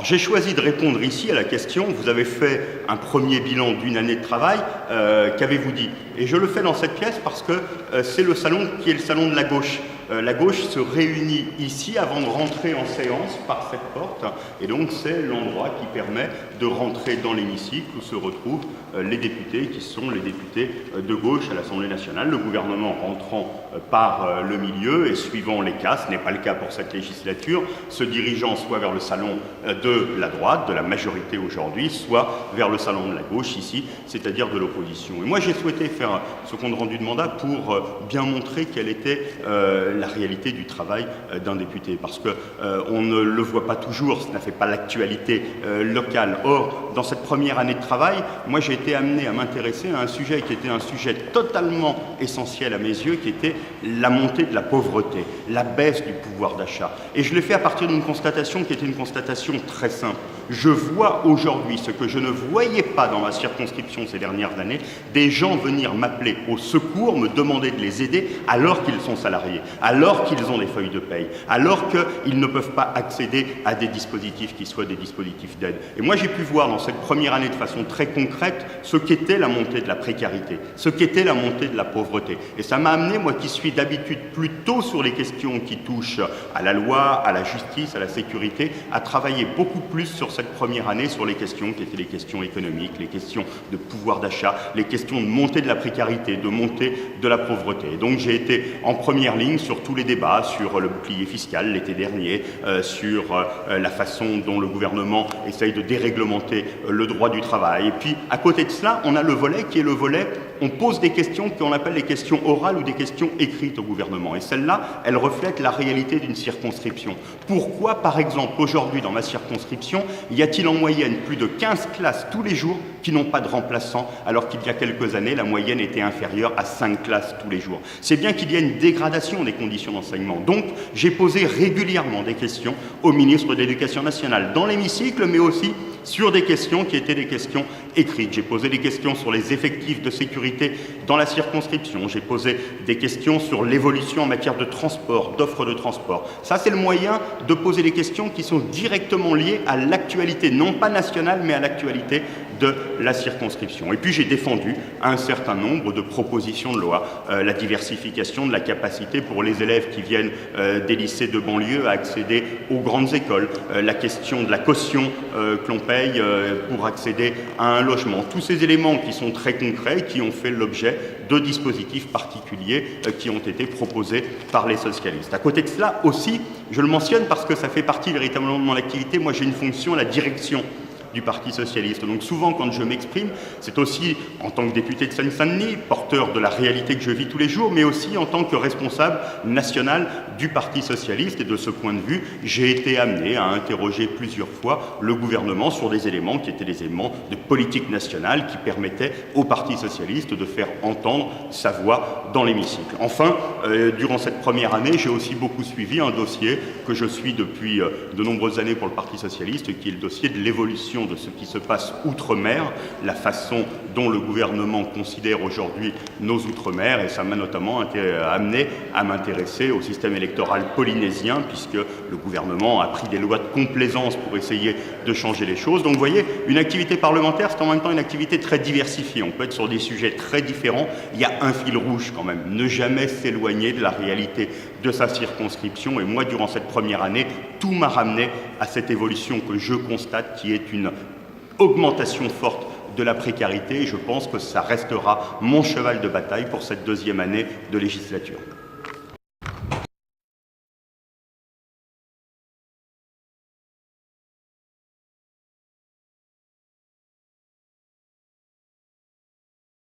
j'ai choisi de répondre ici à la question, vous avez fait un premier bilan d'une année de travail, qu'avez-vous dit? Et je le fais dans cette pièce parce que c'est le salon qui est le salon de la gauche. La gauche se réunit ici avant de rentrer en séance par cette porte, et donc c'est l'endroit qui permet de rentrer dans l'hémicycle où se retrouvent les députés qui sont les députés de gauche à l'Assemblée nationale, le gouvernement rentrant par le milieu et suivant les cas, ce n'est pas le cas pour cette législature, se dirigeant soit vers le salon de la droite, de la majorité aujourd'hui, soit vers le salon de la gauche ici, c'est-à-dire de l'opposition. Et moi j'ai souhaité faire ce compte rendu de mandat pour bien montrer quelle était la réalité du travail d'un député, parce que on ne le voit pas toujours, ça n'a fait pas l'actualité locale. Or, dans cette première année de travail, moi j'ai été amené à m'intéresser à un sujet qui était un sujet totalement essentiel à mes yeux, qui était la montée de la pauvreté, la baisse du pouvoir d'achat. Et je l'ai fait à partir d'une constatation qui était une constatation très simple. Je vois aujourd'hui ce que je ne voyais pas dans ma circonscription ces dernières années, des gens venir m'appeler au secours, me demander de les aider alors qu'ils sont salariés, alors qu'ils ont des feuilles de paye, alors qu'ils ne peuvent pas accéder à des dispositifs qui soient des dispositifs d'aide. Et moi j'ai pu voir dans cette première année de façon très concrète ce qu'était la montée de la précarité, ce qu'était la montée de la pauvreté. Et ça m'a amené, moi qui suis d'habitude plutôt sur les questions qui touchent à la loi, à la justice, à la sécurité, à travailler beaucoup plus sur cette première année sur les questions qui étaient les questions économiques, les questions de pouvoir d'achat, les questions de montée de la précarité, de montée de la pauvreté. Et donc j'ai été en première ligne sur tous les débats, sur le bouclier fiscal l'été dernier, sur la façon dont le gouvernement essaye de déréglementer le droit du travail. Et puis à côté de cela, on a le volet qui est le volet, on pose des questions qu'on appelle les questions orales ou des questions écrites au gouvernement. Et celles-là, elles reflètent la réalité d'une circonscription. Pourquoi, par exemple, aujourd'hui dans ma circonscription, y a-t-il en moyenne plus de 15 classes tous les jours qui n'ont pas de remplaçants, alors qu'il y a quelques années, la moyenne était inférieure à 5 classes tous les jours? C'est bien qu'il y a une dégradation des conditions d'enseignement. Donc, j'ai posé régulièrement des questions au ministre de l'Éducation nationale, dans l'hémicycle, mais aussi sur des questions qui étaient des questions écrites. J'ai posé des questions sur les effectifs de sécurité dans la circonscription. J'ai posé des questions sur l'évolution en matière de transport, d'offres de transport. Ça, c'est le moyen de poser des questions qui sont directement liées à l'actualité, non pas nationale, mais à l'actualité de la circonscription. Et puis j'ai défendu un certain nombre de propositions de loi, la diversification de la capacité pour les élèves qui viennent des lycées de banlieue à accéder aux grandes écoles, la question de la caution que l'on paye pour accéder à un logement. Tous ces éléments qui sont très concrets, qui ont fait l'objet de dispositifs particuliers qui ont été proposés par les socialistes. À côté de cela aussi, je le mentionne parce que ça fait partie véritablement de mon activité, moi j'ai une fonction à la direction du Parti socialiste. Donc souvent, quand je m'exprime, c'est aussi en tant que député de Seine-Saint-Denis, porteur de la réalité que je vis tous les jours, mais aussi en tant que responsable national du Parti socialiste. Et de ce point de vue, j'ai été amené à interroger plusieurs fois le gouvernement sur des éléments qui étaient des éléments de politique nationale qui permettaient au Parti socialiste de faire entendre sa voix dans l'hémicycle. Enfin, durant cette première année, j'ai aussi beaucoup suivi un dossier que je suis depuis de nombreuses années pour le Parti socialiste, qui est le dossier de l'évolution de ce qui se passe outre-mer, la façon dont le gouvernement considère aujourd'hui nos outre-mer, et ça m'a notamment amené à m'intéresser au système électoral polynésien, puisque le gouvernement a pris des lois de complaisance pour essayer de changer les choses. Donc vous voyez, une activité parlementaire, c'est en même temps une activité très diversifiée. On peut être sur des sujets très différents. Il y a un fil rouge quand même, ne jamais s'éloigner de la réalité de sa circonscription. Et moi, durant cette première année, tout m'a ramené à cette évolution que je constate, qui est une augmentation forte de la précarité. Et je pense que ça restera mon cheval de bataille pour cette deuxième année de législature.